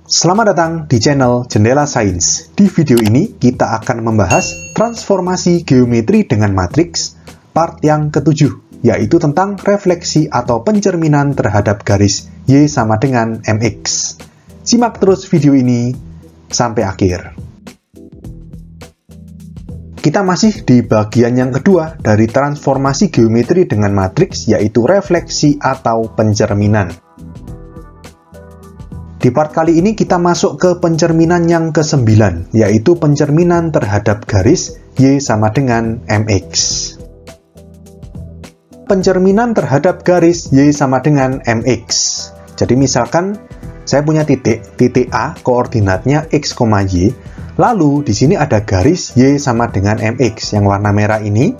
Selamat datang di channel Jendela Sains. Di video ini kita akan membahas transformasi geometri dengan matriks part yang ketujuh, yaitu tentang refleksi atau pencerminan terhadap garis Y sama dengan MX. Simak terus video ini sampai akhir. Kita masih di bagian yang kedua dari transformasi geometri dengan matriks, yaitu refleksi atau pencerminan. Di part kali ini kita masuk ke pencerminan yang ke-9, yaitu pencerminan terhadap garis Y sama dengan MX. Pencerminan terhadap garis Y sama dengan MX. Jadi misalkan saya punya titik A, koordinatnya X, Y, lalu di sini ada garis Y sama dengan MX yang warna merah ini.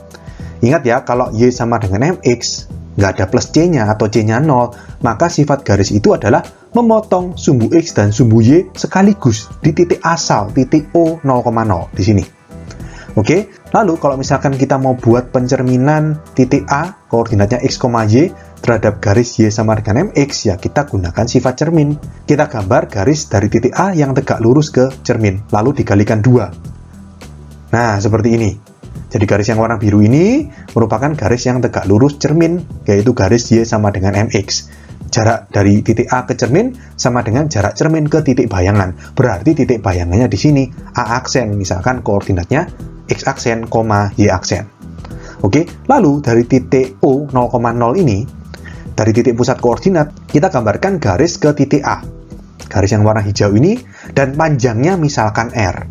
Ingat ya, kalau Y sama dengan MX, nggak ada plus C-nya atau C-nya 0, maka sifat garis itu adalah memotong sumbu X dan sumbu Y sekaligus di titik asal, titik O 0,0 di sini. Oke, lalu kalau misalkan kita mau buat pencerminan titik A, koordinatnya X, Y, terhadap garis Y sama dengan MX, ya kita gunakan sifat cermin. Kita gambar garis dari titik A yang tegak lurus ke cermin, lalu dikalikan 2. Nah, seperti ini. Jadi garis yang warna biru ini merupakan garis yang tegak lurus cermin, yaitu garis Y sama dengan MX. Jarak dari titik A ke cermin sama dengan jarak cermin ke titik bayangan. Berarti titik bayangannya di sini A aksen, misalkan koordinatnya X aksen, Y aksen. Oke, lalu dari titik O 0,0 ini, dari titik pusat koordinat, kita gambarkan garis ke titik A. Garis yang warna hijau ini, dan panjangnya misalkan R.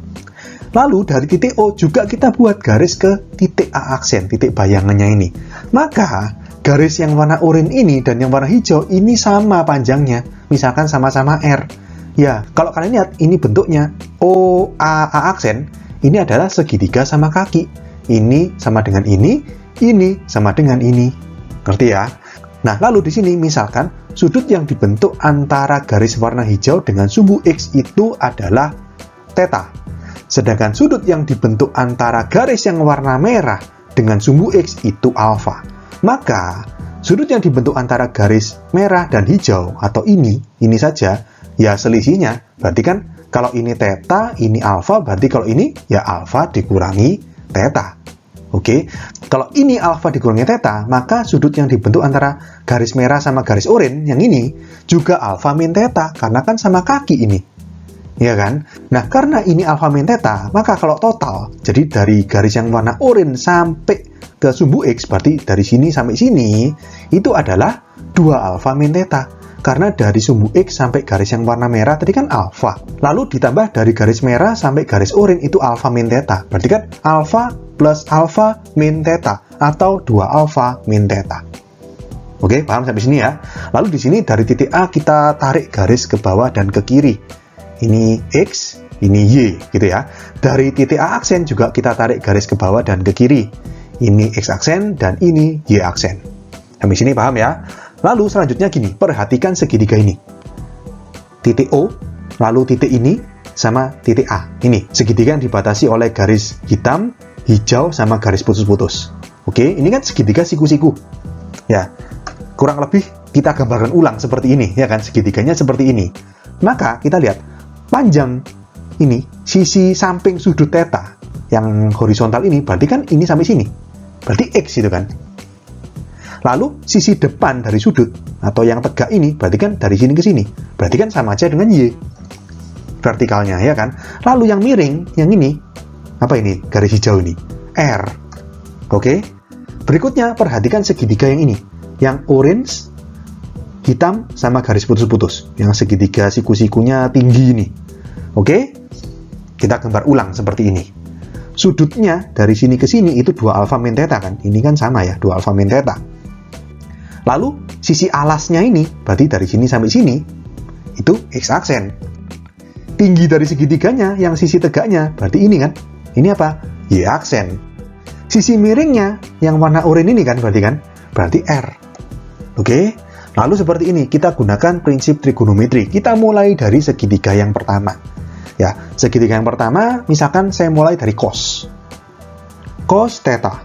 Lalu dari titik O juga kita buat garis ke titik A aksen, titik bayangannya ini. Maka garis yang warna oranye ini dan yang warna hijau ini sama panjangnya, misalkan sama-sama R. Ya, kalau kalian lihat ini bentuknya OA aksen, ini adalah segitiga sama kaki. Ini sama dengan ini sama dengan ini. Ngerti ya? Nah, lalu di sini misalkan sudut yang dibentuk antara garis warna hijau dengan sumbu X itu adalah theta. Sedangkan sudut yang dibentuk antara garis yang warna merah dengan sumbu X itu alfa. Maka, sudut yang dibentuk antara garis merah dan hijau atau ini saja, ya selisihnya. Berarti kan kalau ini theta, ini alfa, berarti kalau ini ya alfa dikurangi theta. Oke, kalau ini alfa dikurangi theta, maka sudut yang dibentuk antara garis merah sama garis oranye yang ini juga alfa min theta, karena kan sama kaki ini. Ya kan? Nah, karena ini alfa min theta, maka kalau total, jadi dari garis yang warna oranye sampai ke sumbu X, berarti dari sini sampai sini, itu adalah 2 alfa min theta. Karena dari sumbu X sampai garis yang warna merah tadi kan alfa. Lalu ditambah dari garis merah sampai garis oranye itu alfa min theta. Berarti kan alfa plus alfa min theta, atau 2 alfa min theta. Oke, paham sampai sini ya? Lalu di sini dari titik A kita tarik garis ke bawah dan ke kiri. Ini X, ini Y, gitu ya. Dari titik A aksen juga kita tarik garis ke bawah dan ke kiri. Ini X aksen dan ini Y aksen. Sampai sini paham ya? Lalu selanjutnya gini, perhatikan segitiga ini. Titik O, lalu titik ini, sama titik A. Ini, segitiga yang dibatasi oleh garis hitam, hijau, sama garis putus-putus. Oke, ini kan segitiga siku-siku. Ya, kurang lebih kita gambarkan ulang seperti ini, ya kan? Segitiganya seperti ini. Maka kita lihat, panjang ini, sisi samping sudut theta yang horizontal ini, berarti kan ini sampai sini. Berarti X itu kan. Lalu sisi depan dari sudut atau yang tegak ini, berarti kan dari sini ke sini. Berarti kan sama aja dengan Y. Vertikalnya, ya kan. Lalu yang miring, yang ini, apa ini? Garis hijau ini. R. Oke. Berikutnya, perhatikan segitiga yang ini. Yang orange, hitam sama garis putus-putus, yang segitiga siku-sikunya tinggi ini. Oke, kita gambar ulang seperti ini. Sudutnya dari sini ke sini itu 2 alfa min theta kan? Ini kan sama ya, 2 alfa min theta. Lalu sisi alasnya ini, berarti dari sini sampai sini itu X aksen. Tinggi dari segitiganya yang sisi tegaknya, berarti ini kan? Ini apa? Y aksen. Sisi miringnya yang warna oranye ini kan, berarti R. Oke. Lalu seperti ini, kita gunakan prinsip trigonometri. Kita mulai dari segitiga yang pertama. Ya, segitiga yang pertama, misalkan saya mulai dari cos. Cos theta.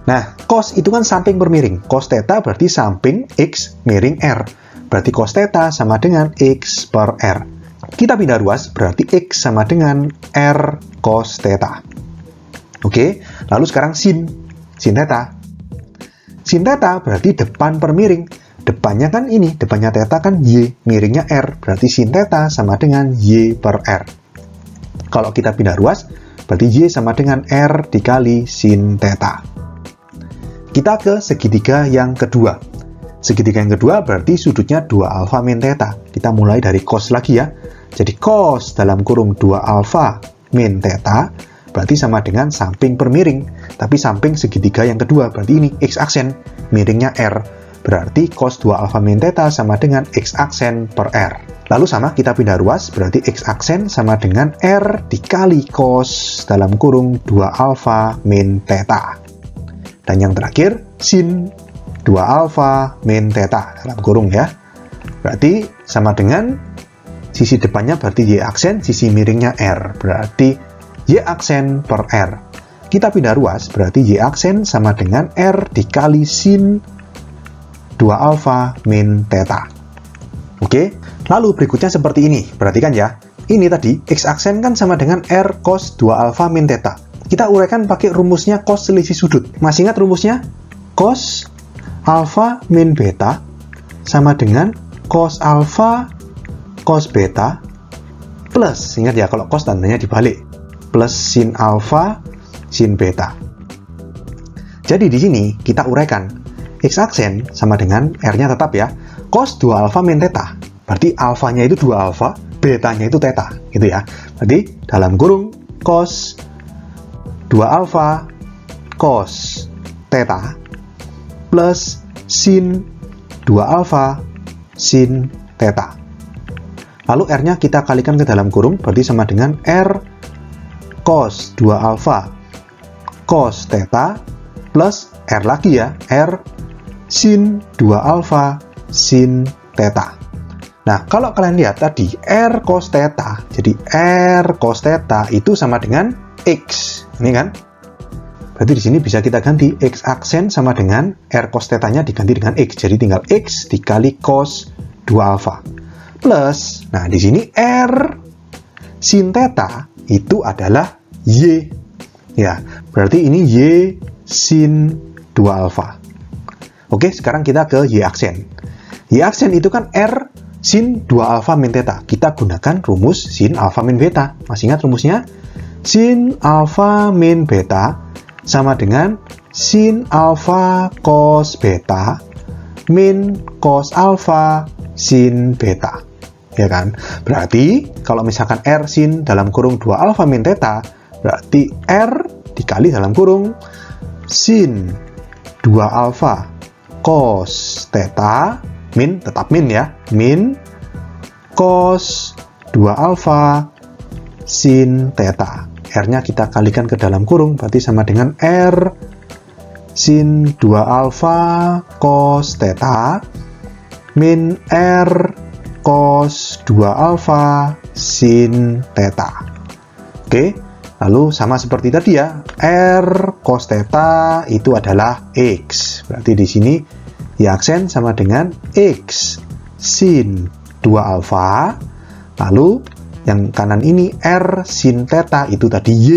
Nah, cos itu kan samping per miring. Cos theta berarti samping X miring R. berarti cos theta sama dengan X per R. Kita pindah ruas, berarti X sama dengan R cos theta. Oke, lalu sekarang sin theta. Sin theta berarti depan per miring. Depannya kan ini, depannya theta kan Y, miringnya R, berarti sin theta sama dengan Y per R. Kalau kita pindah ruas, berarti Y sama dengan R dikali sin theta. Kita ke segitiga yang kedua. Segitiga yang kedua berarti sudutnya 2 alfa min theta. Kita mulai dari cos lagi ya. Jadi cos dalam kurung 2 alfa min theta berarti sama dengan samping per miring. Tapi samping segitiga yang kedua berarti ini X aksen, miringnya R. Berarti cos 2 alfa min theta sama dengan X aksen per R. Lalu sama kita pindah ruas, berarti X aksen sama dengan R dikali cos dalam kurung 2 alfa min theta. Dan yang terakhir, sin 2 alfa min theta dalam kurung ya. Berarti sama dengan sisi depannya berarti Y aksen, sisi miringnya R. Berarti Y aksen per R. Kita pindah ruas, berarti Y aksen sama dengan R dikali sin 2 alfa min theta. Oke, lalu berikutnya seperti ini. Perhatikan ya, ini tadi X aksen kan sama dengan R cos 2 alfa min theta. Kita uraikan pakai rumusnya cos selisih sudut. Masih ingat rumusnya? Cos alfa min beta sama dengan cos alfa cos beta plus, ingat ya kalau cos tandanya dibalik, plus sin alfa sin beta. Jadi di sini kita uraikan X aksen sama dengan R-nya tetap ya, cos 2 alfa min theta. Berarti alfanya itu 2 alfa, betanya itu theta, gitu ya. Berarti dalam kurung cos 2 alfa cos theta plus sin 2 alfa sin theta. Lalu R-nya kita kalikan ke dalam kurung, berarti sama dengan R cos 2 alfa cos theta plus R lagi ya, R sin 2 alfa sin theta. Nah, kalau kalian lihat tadi R cos theta, jadi R cos theta itu sama dengan X. Ini kan? Berarti di sini bisa kita ganti X aksen sama dengan R cos theta-nya diganti dengan X. Jadi tinggal X dikali cos 2 alfa. Plus, nah di sini R sin theta itu adalah Y. Ya, berarti ini Y sin 2 alfa. Oke, sekarang kita ke Y aksen. Y aksen itu kan R sin 2 alfa min theta. Kita gunakan rumus sin alfa min beta. Masih ingat rumusnya? Sin alfa min beta sama dengan sin alfa cos beta min cos alfa sin beta. Ya kan? Berarti kalau misalkan R sin dalam kurung 2 alfa min theta, berarti R dikali dalam kurung sin 2 alfa cos theta min, tetap min ya, min cos 2 alfa sin theta. R-nya kita kalikan ke dalam kurung, berarti sama dengan R sin 2 alfa cos theta min R cos 2 alfa sin theta. Oke, lalu sama seperti tadi ya, R cos theta itu adalah X. Berarti di sini Y aksen sama dengan X sin 2 alfa, lalu yang kanan ini R sin theta itu tadi Y,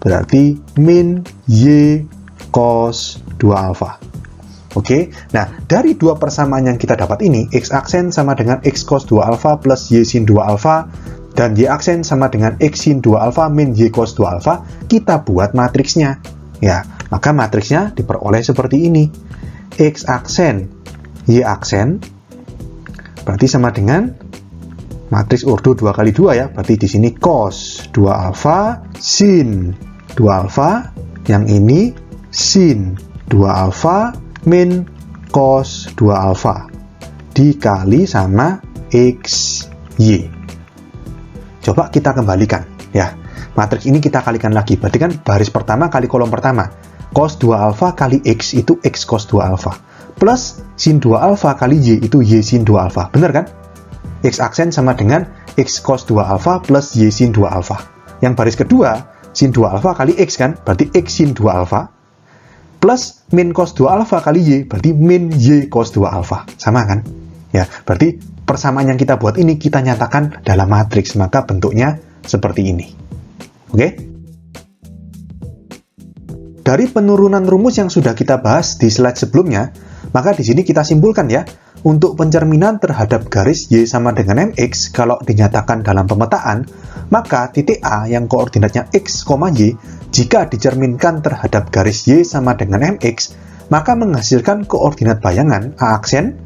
berarti min Y cos 2 alfa. Oke, nah dari dua persamaan yang kita dapat ini, X aksen sama dengan X cos 2 alfa plus Y sin 2 alfa, dan Y aksen sama dengan X sin 2 alfa min Y cos 2 alfa, kita buat matriksnya. Ya, maka matriksnya diperoleh seperti ini. X aksen, Y aksen, berarti sama dengan matriks ordo 2 kali 2 ya, berarti di sini cos 2 alfa sin 2 alfa, yang ini sin 2 alfa min cos 2 alfa dikali sama XY. Coba kita kembalikan ya. Matriks ini kita kalikan lagi, berarti kan baris pertama kali kolom pertama. Cos 2 alfa kali X itu X cos 2 alfa. Plus sin 2 alfa kali Y itu Y sin 2 alfa. Benar kan? X aksen sama dengan X cos 2 alfa plus Y sin 2 alfa. Yang baris kedua, sin 2 alfa kali X kan, berarti X sin 2 alfa. Plus min cos 2 alfa kali Y, berarti min Y cos 2 alfa. Sama kan? Ya, berarti persamaan yang kita buat ini kita nyatakan dalam matriks, maka bentuknya seperti ini. Oke? Dari penurunan rumus yang sudah kita bahas di slide sebelumnya, maka di sini kita simpulkan ya, untuk pencerminan terhadap garis Y sama dengan MX kalau dinyatakan dalam pemetaan, maka titik A yang koordinatnya X, Y, jika dicerminkan terhadap garis Y sama dengan MX, maka menghasilkan koordinat bayangan A aksen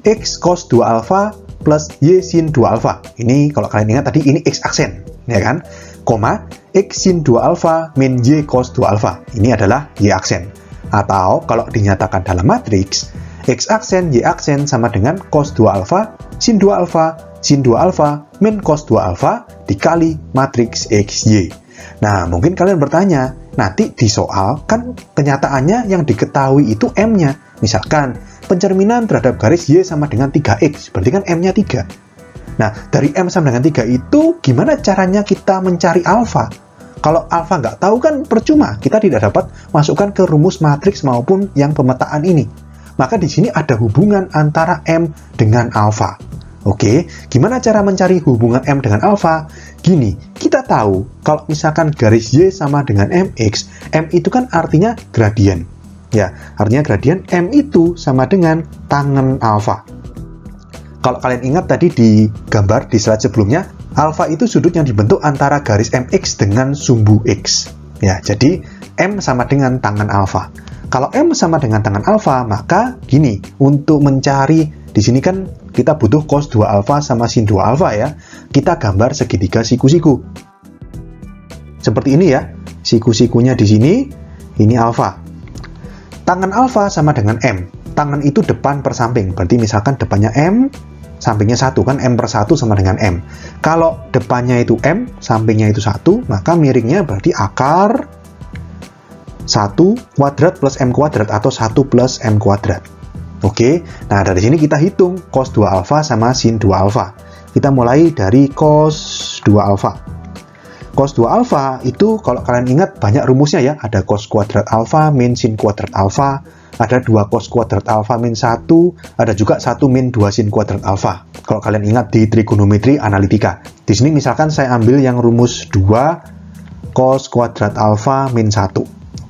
X cos 2 alfa plus Y sin 2 alfa. Ini kalau kalian ingat tadi ini X aksen, ya kan? Koma, X sin 2 alfa min Y cos 2 alfa. Ini adalah Y aksen. Atau kalau dinyatakan dalam matriks, X aksen Y aksen sama dengan cos 2 alfa sin 2 alfa sin 2 alfa min cos 2 alfa dikali matriks XY. Nah, mungkin kalian bertanya, nanti di soal kan kenyataannya yang diketahui itu M-nya. Misalkan, pencerminan terhadap garis Y sama dengan 3X, berarti kan M-nya 3. Nah, dari M sama dengan 3 itu, gimana caranya kita mencari alfa? Kalau alfa nggak tahu kan percuma, kita tidak dapat masukkan ke rumus matriks maupun yang pemetaan ini. Maka di sini ada hubungan antara M dengan alfa. Oke, gimana cara mencari hubungan M dengan alfa? Gini, kita tahu kalau misalkan garis Y sama dengan MX, M itu kan artinya gradien. Ya, artinya gradien M itu sama dengan tangen alfa. Kalau kalian ingat tadi di gambar di slide sebelumnya, alfa itu sudut yang dibentuk antara garis MX dengan sumbu X. Ya, jadi M sama dengan tangen alfa. Kalau M sama dengan tangen alfa, maka gini, untuk mencari di sini kan kita butuh cos 2 alfa sama sin 2 alfa ya. Kita gambar segitiga siku-siku. Seperti ini ya. Siku-sikunya di sini, ini alfa. Tangen alfa sama dengan M. Tangen itu depan per samping. Berarti misalkan depannya M, sampingnya 1 kan M per 1 sama dengan M. Kalau depannya itu M, sampingnya itu 1, maka miringnya berarti akar 1 kuadrat plus M kuadrat atau 1 plus M kuadrat. Oke, nah dari sini kita hitung cos 2 alfa sama sin 2 alfa. Kita mulai dari cos 2 alfa. Cos 2 alfa itu kalau kalian ingat banyak rumusnya ya. Ada cos kuadrat alfa min sin kuadrat alfa. Ada 2 cos kuadrat alfa min 1. Ada juga 1 min 2 sin kuadrat alfa. Kalau kalian ingat di trigonometri analitika. Di sini misalkan saya ambil yang rumus 2 cos kuadrat alfa min 1.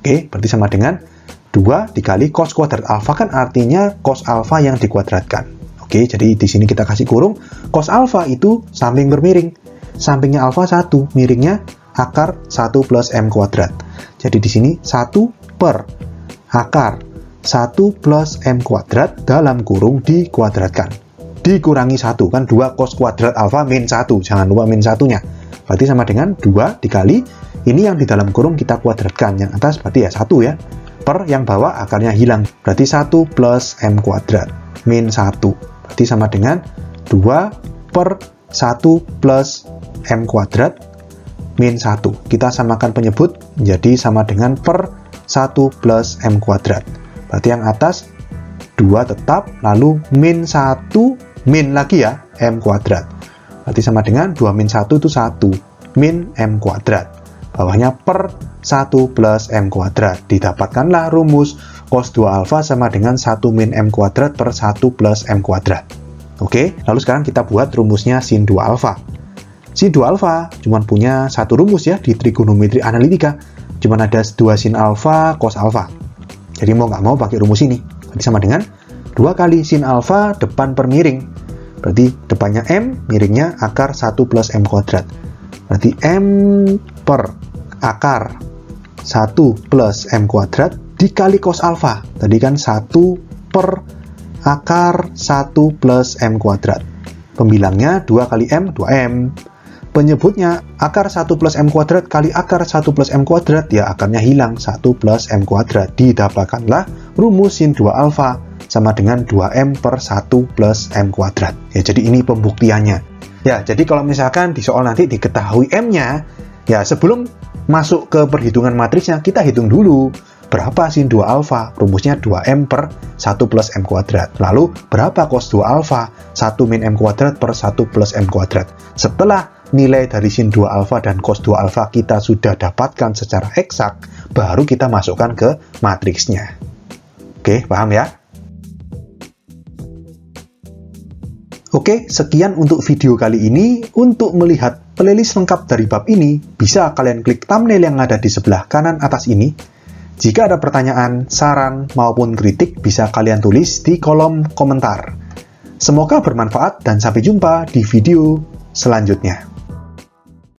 Oke, berarti sama dengan 2 dikali cos kuadrat alfa kan artinya cos alfa yang dikuadratkan. Oke, jadi di sini kita kasih kurung. Cos alfa itu samping bermiring. Sampingnya alfa 1, miringnya akar 1 plus M kuadrat. Jadi di sini 1 per akar 1 plus M kuadrat dalam kurung dikuadratkan. Dikurangi 1, kan 2 cos kuadrat alfa min 1. Jangan lupa min 1-nya. Berarti sama dengan 2 dikali, ini yang di dalam kurung kita kuadratkan. Yang atas berarti ya 1 ya. Per yang bawah akarnya hilang. Berarti 1 plus M kuadrat min 1. Berarti sama dengan 2 per 1 plus M kuadrat min 1. Kita samakan penyebut menjadi sama dengan per 1 plus M kuadrat. Berarti yang atas 2 tetap, lalu min 1 min lagi ya M kuadrat. Berarti sama dengan 2 min 1 itu 1 min M kuadrat. Bawahnya per 1 plus M kuadrat. Didapatkanlah rumus cos 2 alfa sama dengan 1 min M kuadrat per 1 plus M kuadrat. Oke, lalu sekarang kita buat rumusnya sin 2 alfa. Sin 2 alfa cuma punya satu rumus ya di trigonometri analitika. Cuma ada 2 sin alfa cos alfa. Jadi mau nggak mau pakai rumus ini. Berarti sama dengan 2 kali sin alfa depan per miring. Berarti depannya M, miringnya akar 1 plus M kuadrat. Berarti M per akar 1 plus M kuadrat dikali cos alfa. Tadi kan 1 per akar 1 plus M kuadrat. Pembilangnya 2 kali M, 2M. Penyebutnya akar 1 plus M kuadrat kali akar 1 plus M kuadrat, ya akarnya hilang, 1 plus M kuadrat. Didapatkanlah rumus sin 2 alfa sama dengan 2M per 1 plus M kuadrat. Ya, jadi ini pembuktiannya. Ya, jadi kalau misalkan di soal nanti diketahui M-nya, ya sebelum masuk ke perhitungan matriksnya, kita hitung dulu berapa sin 2 alfa, rumusnya 2M per 1 plus M kuadrat. Lalu, berapa cos 2 alfa, 1 min M kuadrat per 1 plus M kuadrat. Setelah nilai dari sin 2 alfa dan cos 2 alfa kita sudah dapatkan secara eksak, baru kita masukkan ke matriksnya. Oke, paham ya? Oke, sekian untuk video kali ini. Untuk melihat playlist lengkap dari bab ini, bisa kalian klik thumbnail yang ada di sebelah kanan atas ini. Jika ada pertanyaan, saran, maupun kritik, bisa kalian tulis di kolom komentar. Semoga bermanfaat dan sampai jumpa di video selanjutnya.